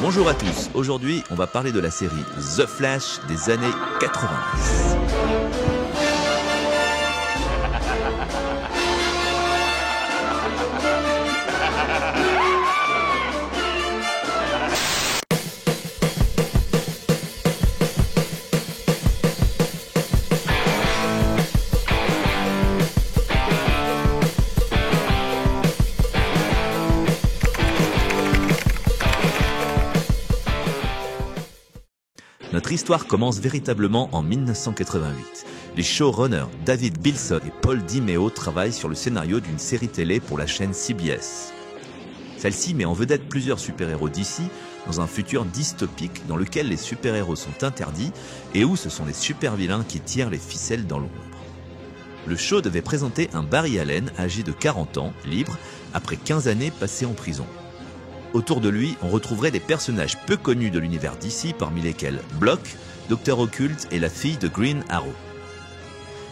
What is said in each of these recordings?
Bonjour à tous, aujourd'hui on va parler de la série The Flash des années 90. Notre histoire commence véritablement en 1988. Les showrunners David Bilson et Paul DiMeo travaillent sur le scénario d'une série télé pour la chaîne CBS. Celle-ci met en vedette plusieurs super-héros d'ici dans un futur dystopique dans lequel les super-héros sont interdits et où ce sont les super-vilains qui tirent les ficelles dans l'ombre. Le show devait présenter un Barry Allen âgé de 40 ans, libre, après 15 années passées en prison. Autour de lui, on retrouverait des personnages peu connus de l'univers d'ici, parmi lesquels Block, Dr. Occulte et la fille de Green Arrow.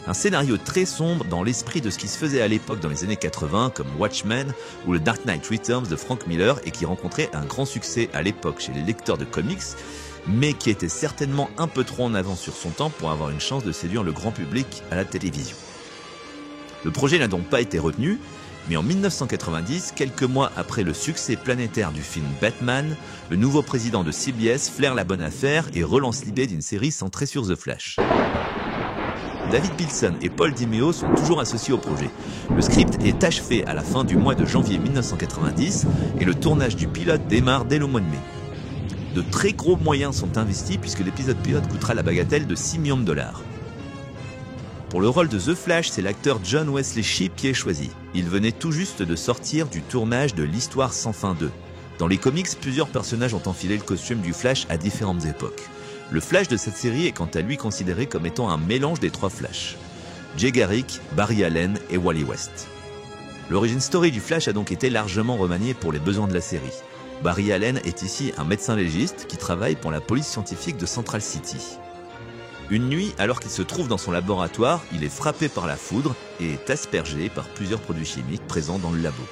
Un scénario très sombre dans l'esprit de ce qui se faisait à l'époque dans les années 80, comme Watchmen ou le Dark Knight Returns de Frank Miller, et qui rencontrait un grand succès à l'époque chez les lecteurs de comics, mais qui était certainement un peu trop en avance sur son temps pour avoir une chance de séduire le grand public à la télévision. Le projet n'a donc pas été retenu, mais en 1990, quelques mois après le succès planétaire du film Batman, le nouveau président de CBS flaire la bonne affaire et relance l'idée d'une série centrée sur The Flash. David Bilson et Paul DiMeo sont toujours associés au projet. Le script est achevé à la fin du mois de janvier 1990 et le tournage du pilote démarre dès le mois de mai. De très gros moyens sont investis puisque l'épisode pilote coûtera la bagatelle de 6 millions de dollars. Pour le rôle de The Flash, c'est l'acteur John Wesley Shipp qui est choisi. Il venait tout juste de sortir du tournage de l'Histoire sans fin 2. Dans les comics, plusieurs personnages ont enfilé le costume du Flash à différentes époques. Le Flash de cette série est quant à lui considéré comme étant un mélange des trois Flash. Jay Garrick, Barry Allen et Wally West. L'origine story du Flash a donc été largement remaniée pour les besoins de la série. Barry Allen est ici un médecin légiste qui travaille pour la police scientifique de Central City. Une nuit, alors qu'il se trouve dans son laboratoire, il est frappé par la foudre et est aspergé par plusieurs produits chimiques présents dans le labo.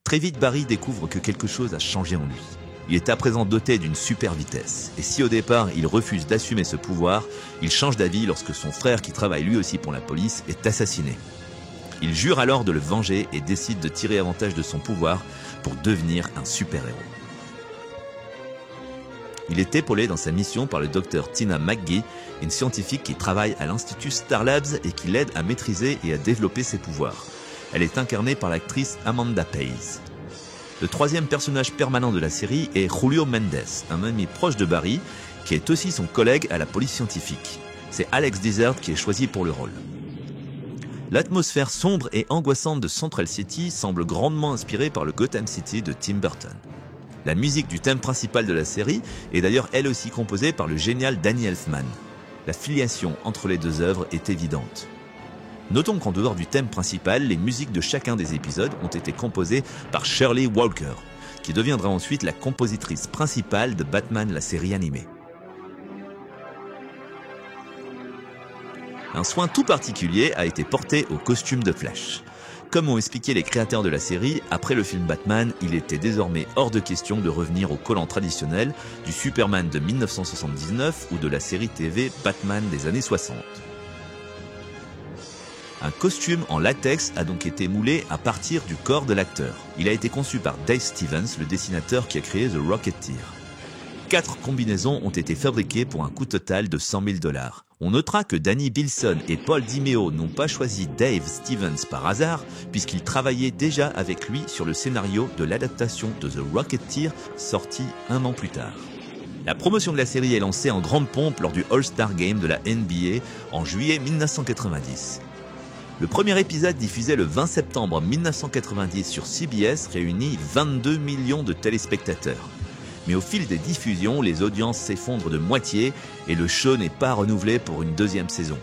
Très vite, Barry découvre que quelque chose a changé en lui. Il est à présent doté d'une super vitesse. Et si au départ, il refuse d'assumer ce pouvoir, il change d'avis lorsque son frère, qui travaille lui aussi pour la police, est assassiné. Il jure alors de le venger et décide de tirer avantage de son pouvoir pour devenir un super-héros. Il est épaulé dans sa mission par le docteur Tina McGee, une scientifique qui travaille à l'Institut Star Labs et qui l'aide à maîtriser et à développer ses pouvoirs. Elle est incarnée par l'actrice Amanda Pays. Le troisième personnage permanent de la série est Julio Mendes, un ami proche de Barry, qui est aussi son collègue à la police scientifique. C'est Alex Desert qui est choisi pour le rôle. L'atmosphère sombre et angoissante de Central City semble grandement inspirée par le Gotham City de Tim Burton. La musique du thème principal de la série est d'ailleurs elle aussi composée par le génial Danny Elfman. La filiation entre les deux œuvres est évidente. Notons qu'en dehors du thème principal, les musiques de chacun des épisodes ont été composées par Shirley Walker, qui deviendra ensuite la compositrice principale de Batman, la série animée. Un soin tout particulier a été porté au costume de Flash. Comme ont expliqué les créateurs de la série, après le film Batman, il était désormais hors de question de revenir au collant traditionnel du Superman de 1979 ou de la série TV Batman des années 60. Un costume en latex a donc été moulé à partir du corps de l'acteur. Il a été conçu par Dave Stevens, le dessinateur qui a créé The Rocketeer. 4 combinaisons ont été fabriquées pour un coût total de 100 000 $. On notera que Danny Bilson et Paul DiMeo n'ont pas choisi Dave Stevens par hasard, puisqu'ils travaillaient déjà avec lui sur le scénario de l'adaptation de The Rocketeer, sorti 1 an plus tard. La promotion de la série est lancée en grande pompe lors du All-Star Game de la NBA en juillet 1990. Le premier épisode diffusé le 20 septembre 1990 sur CBS réunit 22 millions de téléspectateurs. Mais au fil des diffusions, les audiences s'effondrent de moitié et le show n'est pas renouvelé pour une deuxième saison.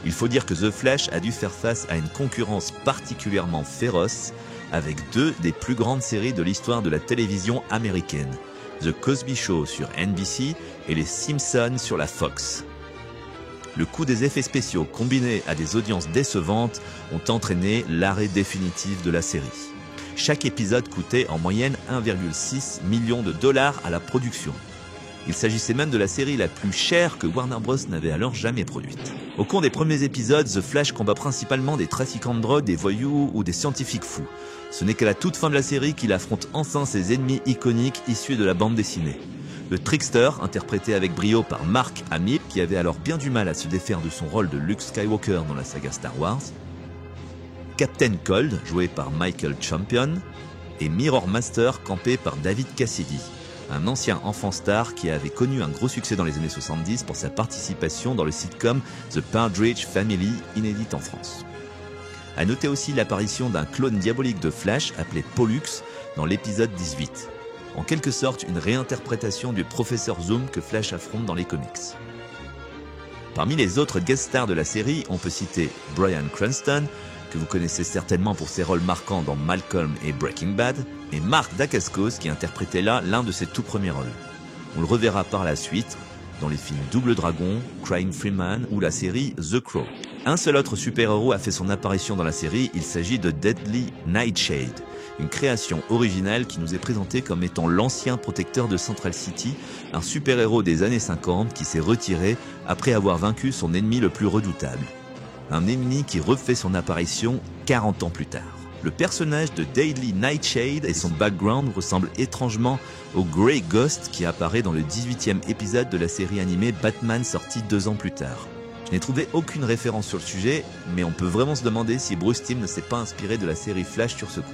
Il faut dire que The Flash a dû faire face à une concurrence particulièrement féroce, avec deux des plus grandes séries de l'histoire de la télévision américaine, The Cosby Show sur NBC et Les Simpsons sur la Fox. Le coût des effets spéciaux combinés à des audiences décevantes ont entraîné l'arrêt définitif de la série. Chaque épisode coûtait en moyenne 1,6 million de dollars à la production. Il s'agissait même de la série la plus chère que Warner Bros n'avait alors jamais produite. Au cours des premiers épisodes, The Flash combat principalement des trafiquants de drogue, des voyous ou des scientifiques fous. Ce n'est qu'à la toute fin de la série qu'il affronte enfin ses ennemis iconiques issus de la bande dessinée. Le Trickster, interprété avec brio par Mark Hamill, qui avait alors bien du mal à se défaire de son rôle de Luke Skywalker dans la saga Star Wars. Captain Cold, joué par Michael Champion. Et Mirror Master, campé par David Cassidy, un ancien enfant star qui avait connu un gros succès dans les années 70 pour sa participation dans le sitcom The Partridge Family, inédite en France. À noter aussi l'apparition d'un clone diabolique de Flash appelé Pollux dans l'épisode 18. En quelque sorte une réinterprétation du professeur Zoom que Flash affronte dans les comics. Parmi les autres guest stars de la série, on peut citer Bryan Cranston, que vous connaissez certainement pour ses rôles marquants dans Malcolm et Breaking Bad, et Mark Dacascos qui interprétait là l'un de ses tout premiers rôles. On le reverra par la suite dans les films Double Dragon, Crying Freeman ou la série The Crow. Un seul autre super-héros a fait son apparition dans la série, il s'agit de Deadly Nightshade, une création originale qui nous est présentée comme étant l'ancien protecteur de Central City, un super-héros des années 50 qui s'est retiré après avoir vaincu son ennemi le plus redoutable. Un ennemi qui refait son apparition 40 ans plus tard. Le personnage de Deadly Nightshade et son background ressemblent étrangement au Grey Ghost qui apparaît dans le 18e épisode de la série animée Batman sortie 2 ans plus tard. Je n'ai trouvé aucune référence sur le sujet, mais on peut vraiment se demander si Bruce Timm ne s'est pas inspiré de la série Flash sur ce coup.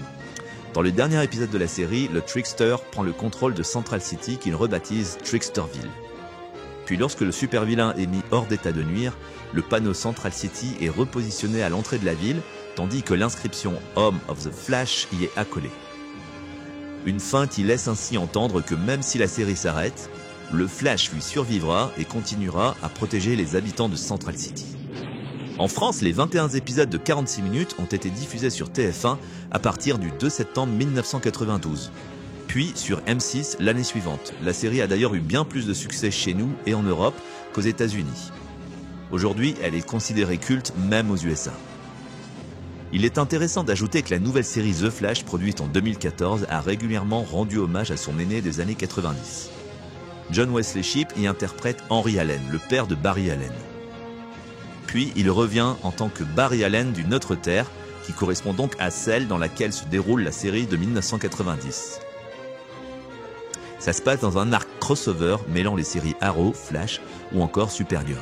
Dans le dernier épisode de la série, le Trickster prend le contrôle de Central City qu'il rebaptise Tricksterville. Puis lorsque le super vilain est mis hors d'état de nuire, le panneau Central City est repositionné à l'entrée de la ville, tandis que l'inscription Home of the Flash y est accolée. Une fin qui laisse ainsi entendre que même si la série s'arrête, le Flash lui survivra et continuera à protéger les habitants de Central City. En France, les 21 épisodes de 46 minutes ont été diffusés sur TF1 à partir du 2 septembre 1992. Puis sur M6 l'année suivante. La série a d'ailleurs eu bien plus de succès chez nous et en Europe qu'aux États-Unis. Aujourd'hui, elle est considérée culte même aux USA. Il est intéressant d'ajouter que la nouvelle série The Flash, produite en 2014, a régulièrement rendu hommage à son aîné des années 90. John Wesley Shipp y interprète Henry Allen, le père de Barry Allen. Puis il revient en tant que Barry Allen d'une autre Terre, qui correspond donc à celle dans laquelle se déroule la série de 1990. Ça se passe dans un arc crossover mêlant les séries Arrow, Flash ou encore Supergirl.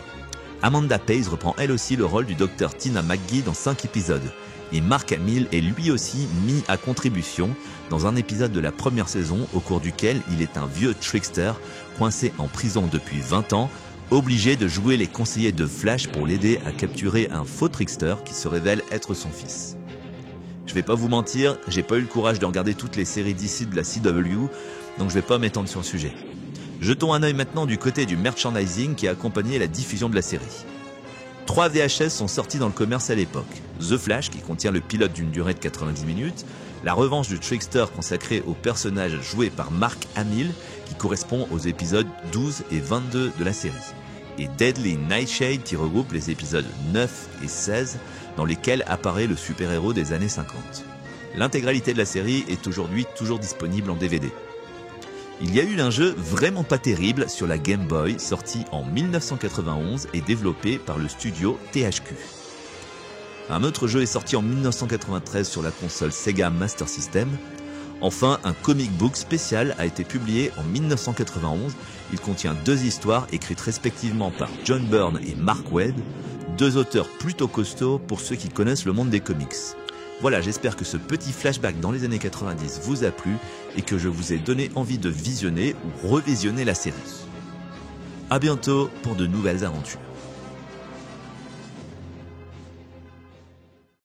Amanda Pays reprend elle aussi le rôle du docteur Tina McGee dans 5 épisodes. Et Mark Hamill est lui aussi mis à contribution dans un épisode de la première saison au cours duquel il est un vieux trickster coincé en prison depuis 20 ans, obligé de jouer les conseillers de Flash pour l'aider à capturer un faux trickster qui se révèle être son fils. Je vais pas vous mentir, j'ai pas eu le courage de regarder toutes les séries d'ici de la CW, donc je vais pas m'étendre sur le sujet. Jetons un œil maintenant du côté du merchandising qui a accompagné la diffusion de la série. 3 VHS sont sortis dans le commerce à l'époque. The Flash, qui contient le pilote d'une durée de 90 minutes, La revanche du Trickster consacrée au personnage joué par Mark Hamill, qui correspond aux épisodes 12 et 22 de la série, et Deadly Nightshade, qui regroupe les épisodes 9 et 16, dans lesquels apparaît le super-héros des années 50. L'intégralité de la série est aujourd'hui toujours disponible en DVD. Il y a eu un jeu vraiment pas terrible sur la Game Boy, sorti en 1991 et développé par le studio THQ. Un autre jeu est sorti en 1993 sur la console Sega Master System. Enfin, un comic book spécial a été publié en 1991. Il contient 2 histoires écrites respectivement par John Byrne et Mark Waid, 2 auteurs plutôt costauds pour ceux qui connaissent le monde des comics. Voilà, j'espère que ce petit flashback dans les années 90 vous a plu et que je vous ai donné envie de visionner ou revisionner la série. À bientôt pour de nouvelles aventures.